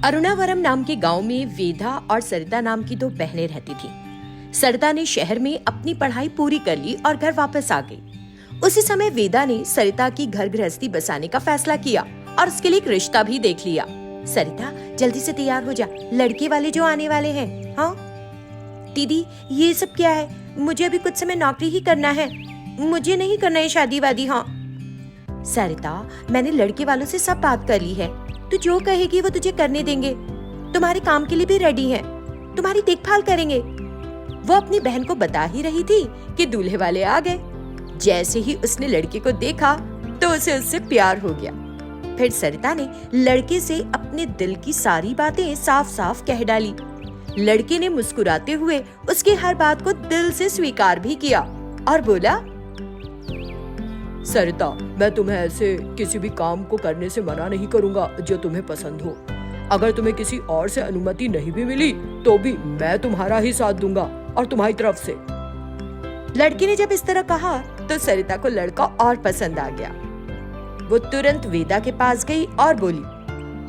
अरुणावरम नाम के गांव में वेदा और सरिता नाम की दो बहनें रहती थीं। सरिता ने शहर में अपनी पढ़ाई पूरी कर ली और घर वापस आ गई। उसी समय वेदा ने सरिता की घर गृहस्थी बसाने का फैसला किया और उसके लिए एक रिश्ता भी देख लिया। सरिता, जल्दी से तैयार हो जा, लड़के वाले जो आने वाले हैं। हाँ दीदी, ये सब क्या है? मुझे अभी कुछ समय नौकरी ही करना है, मुझे नहीं करना है शादी वादी। हाँ सरिता, मैंने लड़के वालों से सब बात कर ली है, तू जो कहेगी वो तुझे करने देंगे। तुम्हारे काम के लिए भी रेडी हैं, तुम्हारी देखभाल करेंगे। वो अपनी बहन को बता ही रही थी कि दूल्हे वाले आ गए। जैसे ही उसने लड़के को देखा तो उसे उससे प्यार हो गया। फिर सरिता ने लड़के से अपने दिल की सारी बातें साफ साफ कह डाली। लड़के ने मुस्कुराते हुए उसकी हर बात को दिल से स्वीकार भी किया और बोला, सरिता, मैं तुम्हें ऐसे किसी भी काम को करने से मना नहीं करूंगा जो तुम्हें पसंद हो। अगर तुम्हें किसी और से अनुमति नहीं भी मिली तो भी मैं तुम्हारा ही साथ दूंगा और तुम्हारी तरफ से। लड़के ने जब इस तरह कहा तो सरिता को लड़का और पसंद आ गया। वो तुरंत वेदा के पास गई और बोली,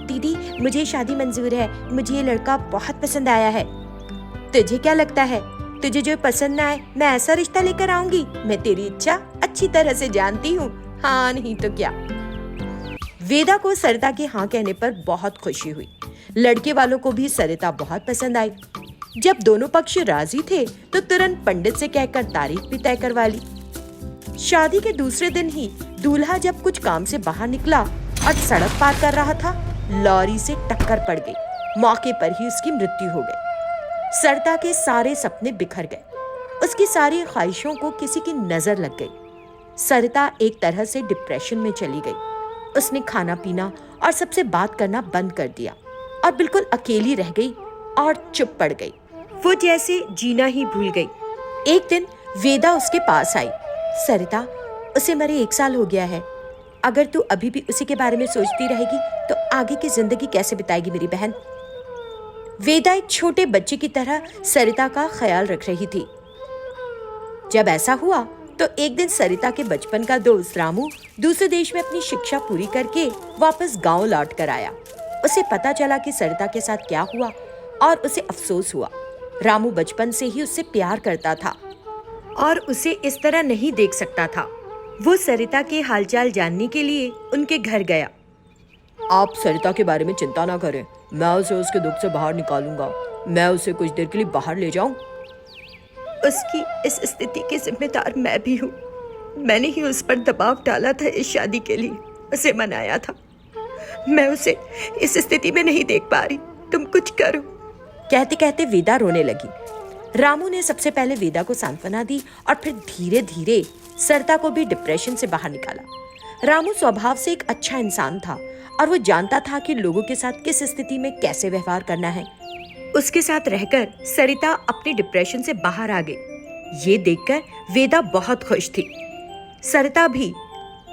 दीदी, मुझे शादी मंजूर है, मुझे ये लड़का बहुत पसंद आया है। तुझे क्या लगता है, तुझे जो पसंद न आए मैं ऐसा रिश्ता लेकर आऊंगी? मैं तेरी इच्छा अच्छी तरह से जानती हूँ, हाँ नहीं तो क्या। वेदा को सरिता के हाँ कहने पर बहुत खुशी हुई। लड़के वालों को भी सरिता बहुत पसंद आई। जब दोनों पक्ष राजी थे तो तुरंत पंडित से कहकर तारीख भी तय करवा ली। शादी के दूसरे दिन ही दूल्हा जब कुछ काम से बाहर निकला और सड़क पार कर रहा था, लॉरी से टक्कर पड़ गई। मौके पर ही उसकी मृत्यु हो गई। सरिता के सारे सपने बिखर गए। उसकी सारी ख्वाहिशों को किसी की नजर लग गई। सरिता एक तरह से डिप्रेशन में चली गई। उसने खाना पीना और सबसे बात करना बंद कर दिया और बिल्कुल अकेली रह गई और चुप पड़ गई। वो जैसे जीना ही भूल गई। एक दिन वेदा उसके पास आई। सरिता, उसे मरे 1 साल हो गया है। अगर तू अभी भी उसी के बारे में सोचती रहेगी तो आगे की जिंदगी कैसे बिताएगी मेरी बहन? वेदा एक छोटे बच्चे की तरह सरिता का ख्याल रख रही थी। जब ऐसा हुआ तो एक दिन सरिता के बचपन का दोस्त रामू दूसरे देश में अपनी शिक्षा पूरी करके वापस गांव लौट कर आया। उसे पता चला कि सरिता के साथ क्या हुआ और उसे अफसोस हुआ। रामू बचपन से ही उससे प्यार करता था और उसे इस तरह नहीं देख सकता था। वो सरिता के हालचाल जानने के लिए उनके घर गया। आप सरिता के बारे में चिंता ना करें, मैं उसे उसके दुख से बाहर निकालूंगा। मैं उसे कुछ देर के लिए बाहर ले जाऊं? उसकी इस स्थिति की जिम्मेदार मैं भी हूँ। मैंने ही उस पर दबाव डाला था इस शादी के लिए, उसे मनाया था। मैं उसे इस स्थिति में नहीं देख पा रही, तुम कुछ करो। कहते कहते वेदा रोने लगी। रामू ने सबसे पहले वेदा को सांत्वना दी और फिर धीरे धीरे सरिता को भी डिप्रेशन से बाहर निकाला। रामू स्वभाव से एक अच्छा इंसान था और वो जानता था कि लोगों के साथ किस स्थिति में कैसे व्यवहार करना है। उसके साथ रहकर सरिता अपने डिप्रेशन से बाहर आ गई। ये देखकर वेदा बहुत खुश थी। सरिता भी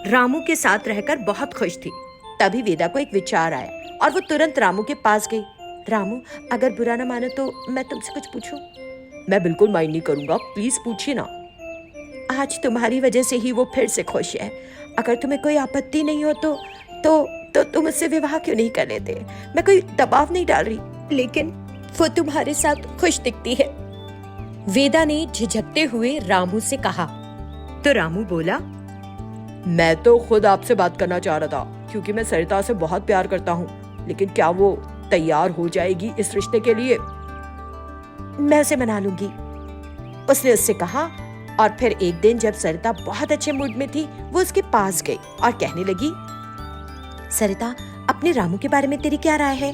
रामू के साथ रहकर बहुत खुश थी। तभी वेदा को एक विचार आया और वो तुरंत रामू के पास गई। रामू, अगर बुरा ना मानो तो मैं तुमसे कुछ पूछूं? मैं बिल्कुल माइंड नहीं करूंगा, प्लीज पूछिए ना। आज तुम्हारी वजह से ही वो फिर से खुश है। अगर तुम्हें कोई आपत्ति नहीं हो तो तुम उससे विवाह क्यों नहीं कर लेते? मैं कोई दबाव नहीं डाल रही, लेकिन वो तुम्हारे साथ खुश दिखती है। वेदा ने झिझकते हुए रामू से कहा। तो रामू बोला, मैं तो खुद आपसे बात करना चाह रहा था क्योंकि मैं सरिता से बहुत प्यार करता हूँ, लेकिन क्या वो तैयार हो जाएगी इस रिश्ते के लिए? मैं उसे मना लूंगी, उसने उससे कहा। और फिर एक दिन जब सरिता बहुत अच्छे मूड में थी, वो उसके पास गई और कहने लगी, सरिता, अपने रामू के बारे में तेरी क्या राय है?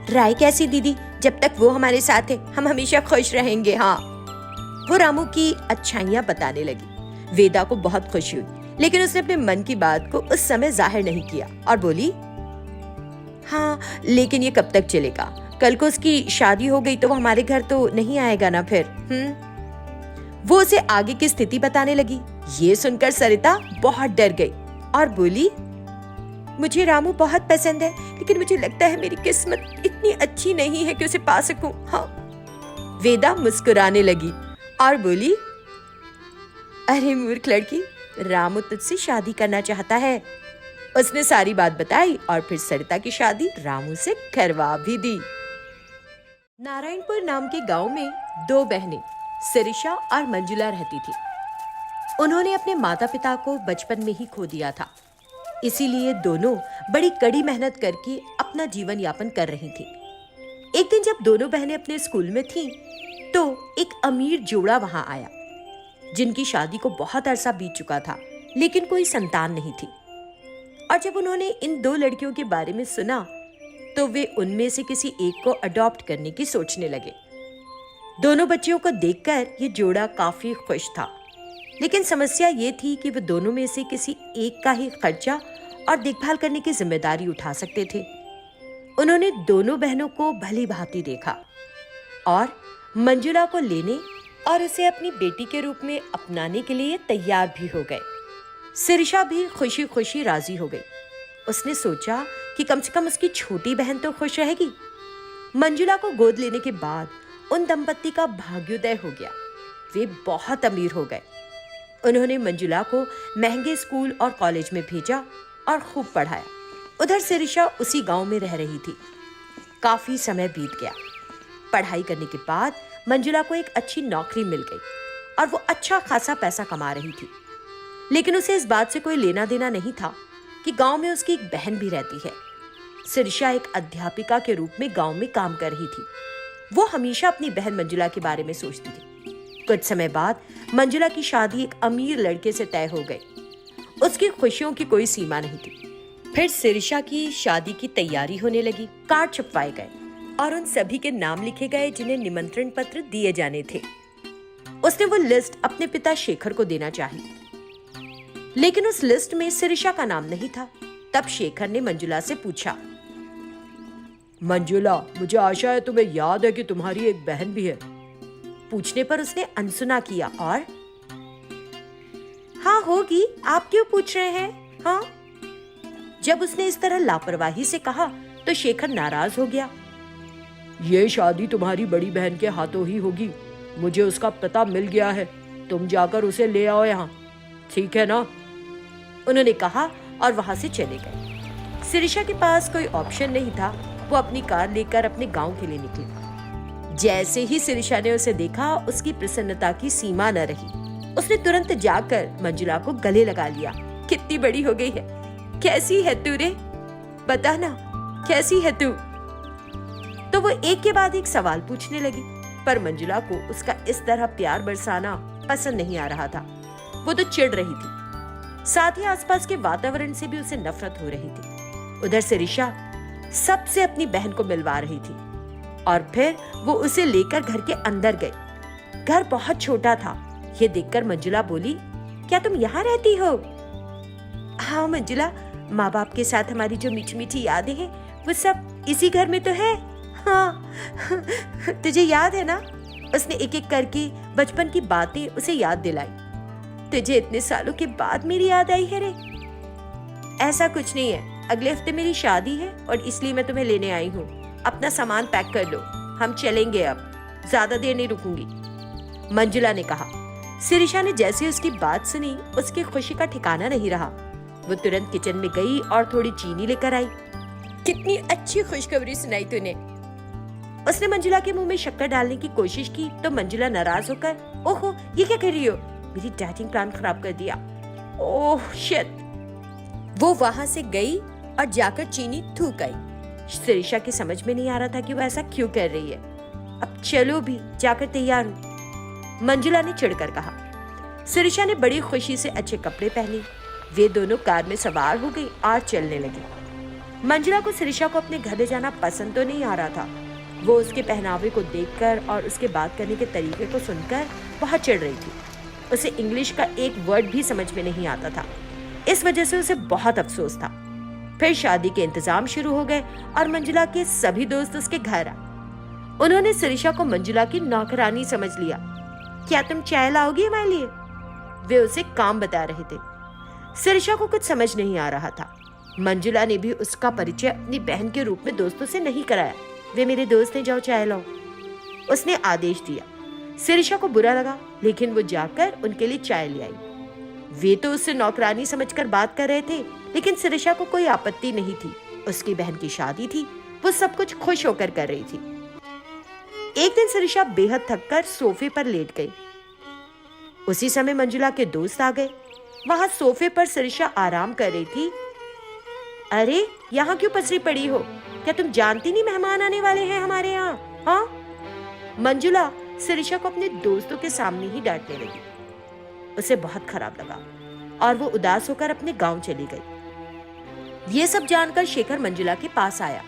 राय कैसी दीदी, जब तक वो हमारे साथ है हम हमेशा खुश रहेंगे। हाँ, वो रामू की अच्छाइयाँ बताने लगी। वेदा को बहुत खुशी हुई, लेकिन उसने अपने मन की बात को उस समय जाहिर नहीं किया और बोली, हाँ लेकिन ये कब तक चलेगा? कल को उसकी शादी हो गई तो वो हमारे घर तो नहीं आएगा ना फिर। वो उसे आगे की स्थिति बताने लगी। ये सुनकर सरिता बहुत डर गई और बोली, मुझे रामू बहुत पसंद है, लेकिन मुझे लगता है मेरी किस्मत इतनी अच्छी नहीं है कि उसे पा सकूं। हाँ। वेदा मुस्कुराने लगी और बोली, अरे मूर्ख लड़की, रामू तुझसे शादी करना चाहता है। उसने सारी बात बताई और फिर सरिता की शादी रामू से करवा भी दी। नारायणपुर नाम के गांव में दो बहनें सिरिशा और मंजुला रहती थी। उन्होंने अपने माता पिता को बचपन में ही खो दिया था, इसीलिए दोनों बड़ी कड़ी मेहनत करके अपना जीवन यापन कर रही थी। एक दिन जब दोनों बहनें अपने स्कूल में थीं, तो एक अमीर जोड़ा वहां आया, जिनकी शादी को बहुत अरसा बीत चुका था, लेकिन कोई संतान नहीं थी। और जब उन्होंने इन दो लड़कियों के बारे में सुना, तो वे उनमें से किसी एक को अडॉप्ट करने की सोचने लगे। दोनों बच्चियों को देखकर ये जोड़ा काफी खुश था, लेकिन समस्या ये थी कि वे दोनों में से किसी एक का ही खर्चा और देखभाल करने की जिम्मेदारी उठा सकते थे। उन्होंने दोनों बहनों को भली भांति देखा और मंजुला को लेने और उसे अपनी बेटी के रूप में अपनाने के लिए तैयार भी हो गए। सिरिशा भी खुशी खुशी राजी हो गई। उसने सोचा कि कम से कम उसकी छोटी बहन तो खुश रहेगी। मंजुला को गोद लेने के बाद उन दंपत्ति का भाग्योदय हो गया। वे बहुत अमीर हो गए। उन्होंने मंजुला को महंगे स्कूल और कॉलेज में भेजा और खूब पढ़ाया। उधर सिरिशा उसी गांव में रह रही थी। काफी समय बीत गया। पढ़ाई करने के बाद मंजुला को एक अच्छी नौकरी मिल गई और वो अच्छा खासा पैसा कमा रही थी, लेकिन उसे इस बात से कोई लेना देना नहीं था कि गांव में उसकी एक बहन भी रहती है। सिरिशा एक अध्यापिका के रूप में गांव में काम कर रही थी। वो हमेशा अपनी बहन मंजुला के बारे में सोचती थी। कुछ समय बाद मंजुला की शादी एक अमीर लड़के से तय हो गई। उसकी खुशियों की कोई सीमा नहीं थी। फिर सिरिशा की शादी की तैयारी होने लगी। कार्ड छपवाए गए और उन सभी के नाम लिखे गए जिन्हें निमंत्रण पत्र दिए जाने थे। उसने वो लिस्ट अपने पिता शेखर को देना चाही, लेकिन उस लिस्ट में सिरिशा का नाम नहीं था। तब शेखर ने मंजुला से पूछा, मंजुला, मुझे आशा है तुम्हें याद है कि तुम्हारी एक बहन भी है। पूछने पर उसने अनसुना किया और हाँ होगी, आप क्यों पूछ रहे हैं? हाँ। जब उसने इस तरह लापरवाही से कहा तो शेखर नाराज हो गया। ये शादी तुम्हारी बड़ी बहन के हाथों ही होगी। मुझे उसका पता मिल गया है। तुम जाकर उसे ले आओ यहाँ, ठीक है ना? उन्होंने कहा और वहां से चले गए। सिरिशा के पास कोई ऑप्शन नहीं था। वो अपनी कार लेकर अपने गांव के लिए निकली। जैसे ही सिरिशा ने उसे देखा, उसकी प्रसन्नता की सीमा न रही। उसने तुरंत जाकर मंजुला को गले लगा लिया। कितनी बड़ी हो गई है, कैसी है तू रे? बता ना, कैसी है तू? तो वो एक के बाद एक सवाल पूछने लगी, पर मंजुला को उसका इस तरह प्यार बरसाना पसंद नहीं आ रहा था। वो तो चिढ़ रही थी, साथ ही आसपास के वातावरण से भी उसे नफरत हो रही थी। उधर सिरिशा सबसे अपनी बहन को मिलवा रही थी और फिर वो उसे लेकर घर के अंदर गई। घर बहुत छोटा था। ये देखकर मंजुला बोली, क्या तुम यहाँ रहती हो? हाँ मंजुला, माँ बाप के साथ हमारी जो मीठी मीठी यादें हैं वो सब इसी घर में तो है। हाँ तुझे याद है ना? उसने एक एक करके बचपन की बातें उसे याद दिलाई। तुझे इतने सालों के बाद मेरी याद आई है रे? ऐसा कुछ नहीं है, अगले हफ्ते मेरी शादी है और इसलिए मैं तुम्हें लेने आई हूँ। अपना सामान पैक कर लो, हम चलेंगे अब, ज्यादा देर नहीं रुकूंगी, मंजुला ने कहा। सिरिशा ने जैसे उसकी बात सुनी, उसकी खुशी का ठिकाना नहीं रहा। वो तुरंत किचन में गई और थोड़ी चीनी लेकर आई। कितनी अच्छी खुशखबरी सुनाई तूने। उसने मंजुला के मुंह में शक्कर डालने की कोशिश की तो मंजुला नाराज होकर, ओहो ये क्या कर रही हो? मेरी डाइटिंग प्लान खराब कर दिया। Oh shit. वो वहां से गई और जाकर चीनी थूक आई। सिरिशा की समझ में नहीं आ रहा था कि वो ऐसा क्यों कर रही है। अब चलो भी, जाकर तैयार हो, मंजुला ने चिढ़कर कहा। सिरिशा ने बड़ी खुशी से अच्छे कपड़े पहने। वे दोनों कार में सवार हो गई और चलने लगी। मंजुला को सिरिशा को अपने घर ले जाना पसंद तो नहीं आ रहा था। वो उसके पहनावे को देखकर और उसके बात करने के तरीके को सुनकर बहुत चिढ़ रही थी। उसे इंग्लिश का एक वर्ड भी समझ में नहीं आता था। इस वजह से उसे बहुत अफसोस था। फिर शादी के इंतजाम शुरू हो गए और मंजुला के सभी दोस्त उसके घर आए। उन्होंने सिरिशा को मंजुला की नौकरानी समझ लिया। क्या तुम चाय लाओगी हमारे लिए? वे उसे काम बता रहे थे। सिरिशा को कुछ समझ नहीं आ रहा था। मंजुला ने भी उसका परिचय अपनी बहन के रूप में दोस्तों से नहीं कराया। वे मेरे दोस्त हैं, जाओ चाय लाओ, उसने आदेश दिया। सिरिशा को बुरा लगा, लेकिन वो जाकर उनके लिए चाय ले आई। वे तो उससे नौकरानी समझकर बात कर रहे थे, लेकिन शिरीषा को कोई आपत्ति नहीं थी। उसकी बहन की शादी थी, वो सब कुछ खुश होकर कर रही थी। एक दिन शिरीषा बेहद थककर सोफे पर लेट गई। उसी समय मंजुला के दोस्त आ गए। वहां सोफे पर शिरीषा आराम कर रही थी। अरे, यहाँ क्यों पसरी पड़ी हो? क्या तुम जानती नहीं मेहमान आने वाले हैं हमारे यहाँ? हाँ? मंजुला शिरीषा को अपने दोस्तों के सामने ही डांटने लगी। उसे बहुत खराब लगा और वो उदास होकर अपने गांव चली गई। ये सब जानकर शेखर मंजुला के पास आया।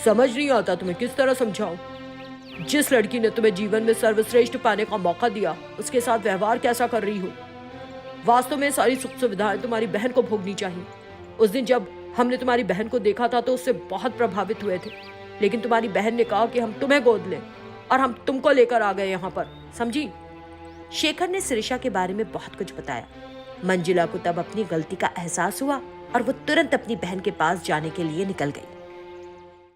समझ नहीं आता तुम्हें किस तरह समझाऊं। जिस लड़की ने तुम्हें जीवन में सर्वश्रेष्ठ पाने का मौका दिया, उसके साथ व्यवहार कैसा कर रही हो? वास्तव में सारी सुख सुविधाएं तुम्हारी बहन को भोगनी चाहिए। उस दिन जब हमने तुम्हारी बहन को देखा था तो उससे बहुत प्रभावित हुए थे, लेकिन तुम्हारी बहन ने कहा कि हम तुम्हें गोद लें और हम तुमको लेकर आ गए यहाँ पर, समझी? शेखर ने शिरीषा के बारे में बहुत कुछ बताया। मंजुला को तब अपनी गलती का एहसास हुआ और वो तुरंत अपनी बहन के पास जाने के लिए निकल गई।